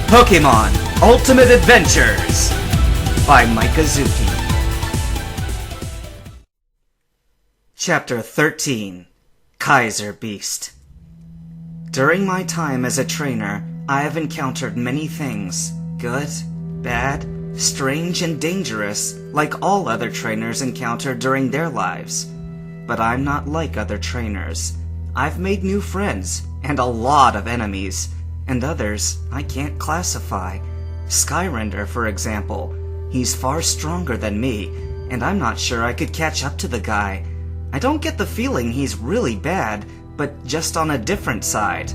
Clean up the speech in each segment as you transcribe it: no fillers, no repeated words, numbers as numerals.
Pokemon Ultimate Adventures by Mikazuki. Chapter 13, Kaiser Beast. During my time as a trainer, I have encountered many things, good, bad, strange, and dangerous, like all other trainers encounter during their lives. But I'm not like other trainers. I've made new friends, and a lot of enemies, and others I can't classify. Skyrender, for example. He's far stronger than me, and I'm not sure I could catch up to the guy. I don't get the feeling he's really bad, but just on a different side.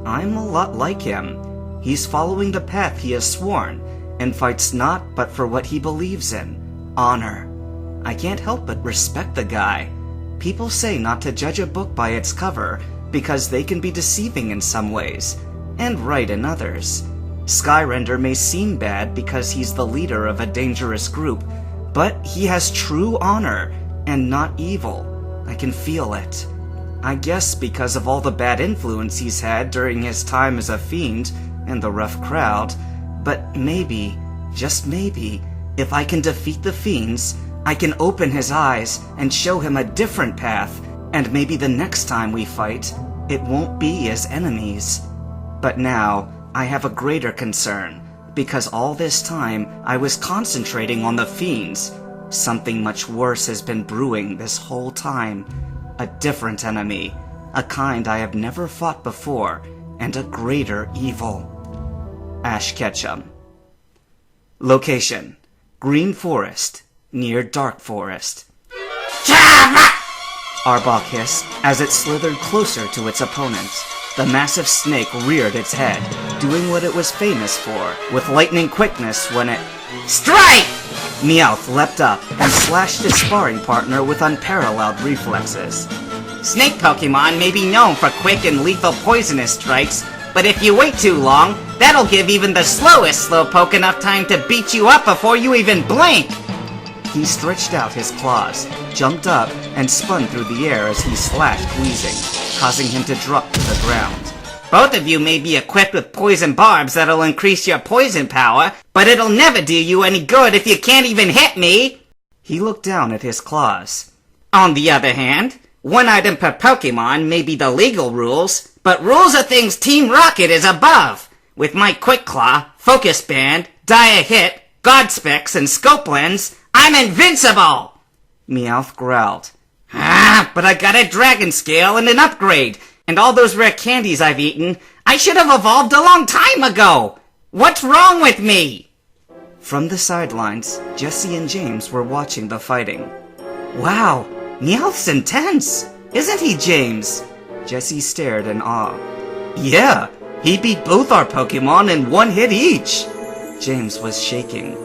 I'm a lot like him. He's following the path he has sworn, and fights not but for what he believes in, honor. I can't help but respect the guy. People say not to judge a book by its cover, because they can be deceiving in some ways, and right in others. Skyrender may seem bad because he's the leader of a dangerous group, but he has true honor, and not evil. I can feel it. I guess because of all the bad influence he's had during his time as a fiend and the rough crowd, but maybe, just maybe, if I can defeat the fiends, I can open his eyes and show him a different path, and maybe the next time we fight, it won't be as enemies. But now, I have a greater concern, because all this time I was concentrating on the fiends. Something much worse has been brewing this whole time. A different enemy, a kind I have never fought before, and a greater evil. Ash Ketchum. Location: Green Forest, near Dark Forest. Arbok hissed as it slithered closer to its opponent. The massive snake reared its head, doing what it was famous for, with lightning quickness when it... Strike! Meowth leapt up and slashed his sparring partner with unparalleled reflexes. Snake Pokemon may be known for quick and lethal poisonous strikes, but if you wait too long, that'll give even the slowest Slowpoke enough time to beat you up before you even blink! He stretched out his claws, jumped up, and spun through the air as he slashed, wheezing, causing him to drop to the ground. Both of you may be equipped with poison barbs that'll increase your poison power, but it'll never do you any good if you can't even hit me! He looked down at his claws. On the other hand, one item per Pokemon may be the legal rules, but rules are things Team Rocket is above. With my Quick Claw, Focus Band, Dire Hit, God Specs, and Scope Lens, I'm invincible! Meowth growled. But I got a Dragon Scale and an upgrade, and all those rare candies I've eaten, I should have evolved a long time ago! What's wrong with me? From the sidelines, Jesse and James were watching the fighting. Wow, Meowth's intense! Isn't he, James? Jesse stared in awe. Yeah, he beat both our Pokemon in one hit each! James was shaking.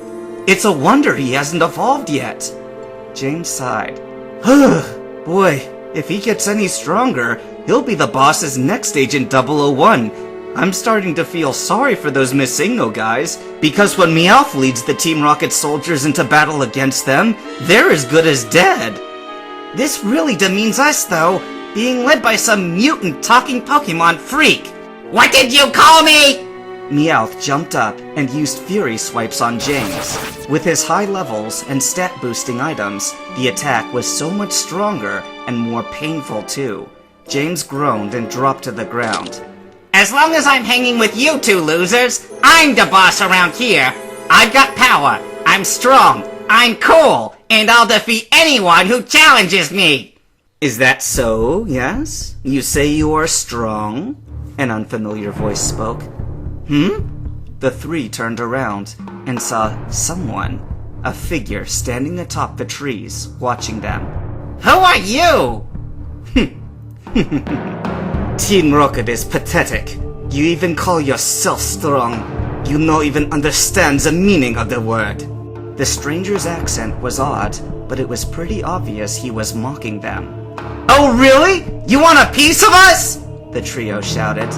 It's a wonder he hasn't evolved yet. James sighed. Boy, if he gets any stronger, he'll be the boss's next Agent 001. I'm starting to feel sorry for those Miss Igno guys, because when Meowth leads the Team Rocket soldiers into battle against them, they're as good as dead. This really demeans us, though, being led by some mutant talking Pokemon freak. What did you call me? Meowth jumped up and used Fury Swipes on James. With his high levels and stat-boosting items, the attack was so much stronger and more painful too. James groaned and dropped to the ground. As long as I'm hanging with you two losers, I'm the boss around here. I've got power, I'm strong, I'm cool, and I'll defeat anyone who challenges me! Is that so, yes? You say you are strong? An unfamiliar voice spoke. The three turned around and saw someone, a figure standing atop the trees, watching them. Who are you? Team Rocket is pathetic. You even call yourself strong. You no even understand the meaning of the word. The stranger's accent was odd, but it was pretty obvious he was mocking them. Oh really? You want a piece of us? The trio shouted.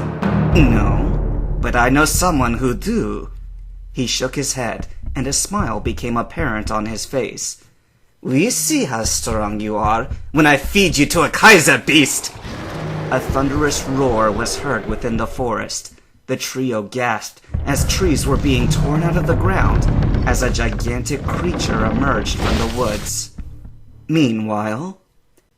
No. But I know someone who do. He shook his head, and a smile became apparent on his face. We see how strong you are when I feed you to a Kaiser Beast! A thunderous roar was heard within the forest. The trio gasped as trees were being torn out of the ground as a gigantic creature emerged from the woods. Meanwhile,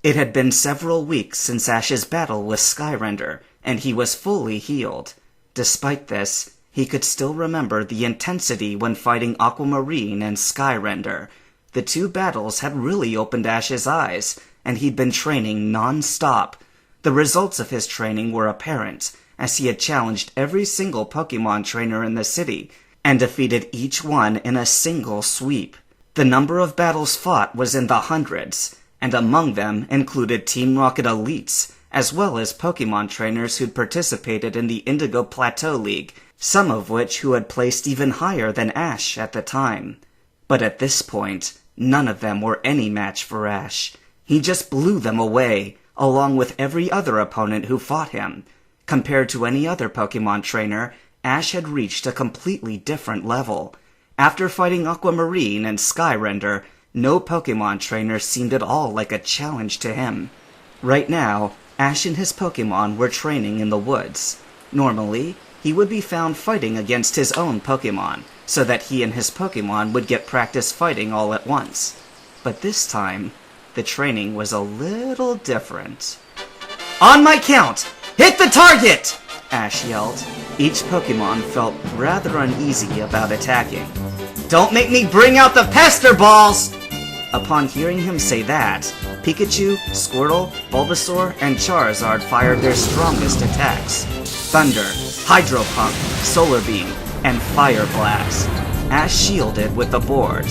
it had been several weeks since Ash's battle with Skyrender, and he was fully healed. Despite this, he could still remember the intensity when fighting Aquamarine and Skyrender. The two battles had really opened Ash's eyes, and he'd been training non-stop. The results of his training were apparent, as he had challenged every single Pokemon trainer in the city, and defeated each one in a single sweep. The number of battles fought was in the hundreds, and among them included Team Rocket elites, as well as Pokemon trainers who'd participated in the Indigo Plateau League, some of which who had placed even higher than Ash at the time. But at this point, none of them were any match for Ash. He just blew them away, along with every other opponent who fought him. Compared to any other Pokemon trainer, Ash had reached a completely different level. After fighting Aquamarine and Skyrender, no Pokemon trainer seemed at all like a challenge to him. Right now, Ash and his Pokemon were training in the woods. Normally, he would be found fighting against his own Pokemon, so that he and his Pokemon would get practice fighting all at once. But this time, the training was a little different. "On my count! Hit the target!" Ash yelled. Each Pokemon felt rather uneasy about attacking. "Don't make me bring out the pester balls!" Upon hearing him say that, Pikachu, Squirtle, Bulbasaur, and Charizard fired their strongest attacks. Thunder, Hydro Pump, Solar Beam, and Fire Blast. Ash shielded with the board.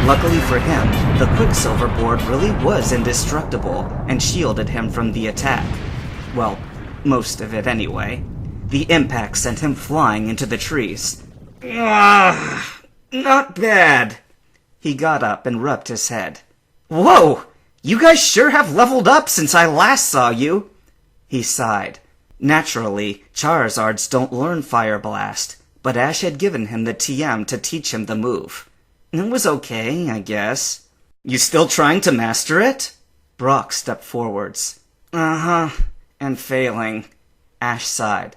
Luckily for him, the Quicksilver board really was indestructible and shielded him from the attack. Well, most of it anyway. The impact sent him flying into the trees. Not bad. He got up and rubbed his head. "Whoa! You guys sure have leveled up since I last saw you!" He sighed. Naturally, Charizards don't learn Fire Blast, but Ash had given him the TM to teach him the move. It was okay, I guess. "You still trying to master it?" Brock stepped forwards. "Uh-huh, and failing." Ash sighed.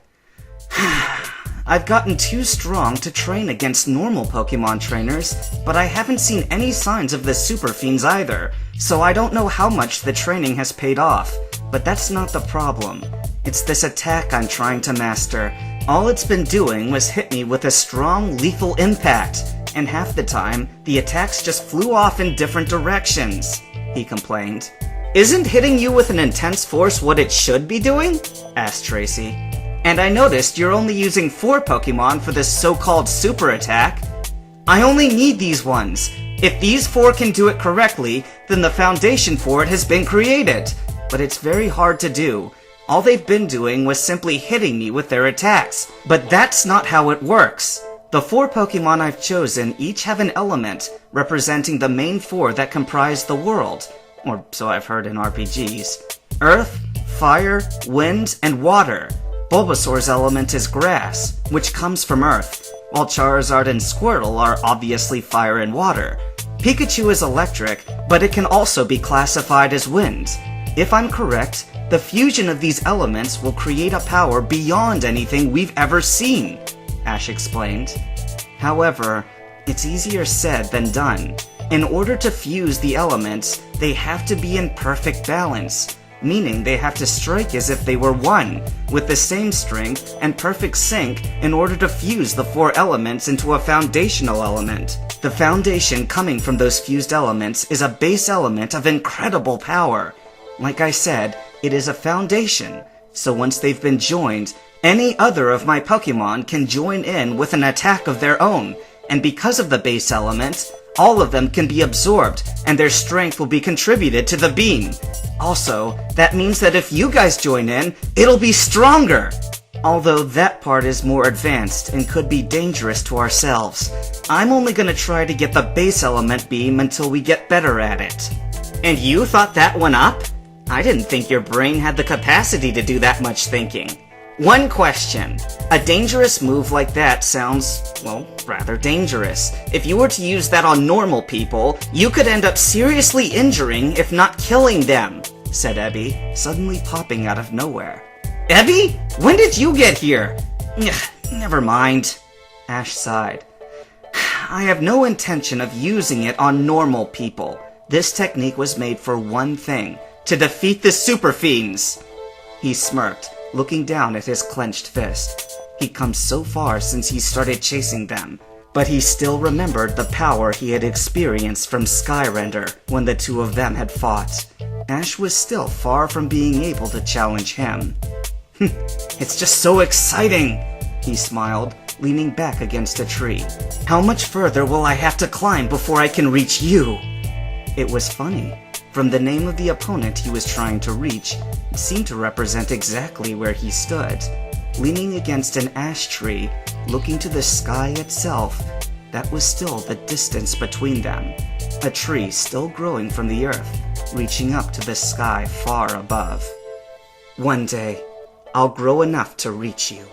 "I've gotten too strong to train against normal Pokemon trainers, but I haven't seen any signs of the Super Fiends either, so I don't know how much the training has paid off. But that's not the problem. It's this attack I'm trying to master. All it's been doing was hit me with a strong, lethal impact, and half the time, the attacks just flew off in different directions," he complained. "Isn't hitting you with an intense force what it should be doing?" asked Tracy. "And I noticed you're only using 4 Pokemon for this so-called super attack." "I only need these ones. If these 4 can do it correctly, then the foundation for it has been created. But it's very hard to do. All they've been doing was simply hitting me with their attacks. But that's not how it works. The 4 Pokemon I've chosen each have an element representing the main 4 that comprise the world, or so I've heard in RPGs. Earth, Fire, Wind, and Water. Bulbasaur's element is Grass, which comes from Earth, while Charizard and Squirtle are obviously Fire and Water. Pikachu is Electric, but it can also be classified as Wind. If I'm correct, the fusion of these elements will create a power beyond anything we've ever seen," Ash explained. However, it's easier said than done. In order to fuse the elements, they have to be in perfect balance, meaning they have to strike as if they were one, with the same strength and perfect sync in order to fuse the 4 elements into a foundational element. The foundation coming from those fused elements is a base element of incredible power. Like I said, it is a foundation, so once they've been joined, any other of my Pokemon can join in with an attack of their own, and because of the base element, all of them can be absorbed, and their strength will be contributed to the beam. Also, that means that if you guys join in, it'll be stronger! Although that part is more advanced and could be dangerous to ourselves. I'm only gonna try to get the base element beam until we get better at it. And you thought that one up? I didn't think your brain had the capacity to do that much thinking. One question. A dangerous move like that sounds, well, rather dangerous. If you were to use that on normal people, you could end up seriously injuring, if not killing them, said Ebby, suddenly popping out of nowhere. Evie? When did you get here? Never mind. Ash sighed. I have no intention of using it on normal people. This technique was made for one thing, to defeat the super fiends. He smirked, looking down at his clenched fist. He'd come so far since he started chasing them, but he still remembered the power he had experienced from Skyrender when the two of them had fought. Ash was still far from being able to challenge him. It's just so exciting, he smiled, leaning back against a tree. How much further will I have to climb before I can reach you? It was funny. From the name of the opponent he was trying to reach, it seemed to represent exactly where he stood. Leaning against an ash tree, looking to the sky itself, that was still the distance between them. A tree still growing from the earth, reaching up to the sky far above. One day, I'll grow enough to reach you.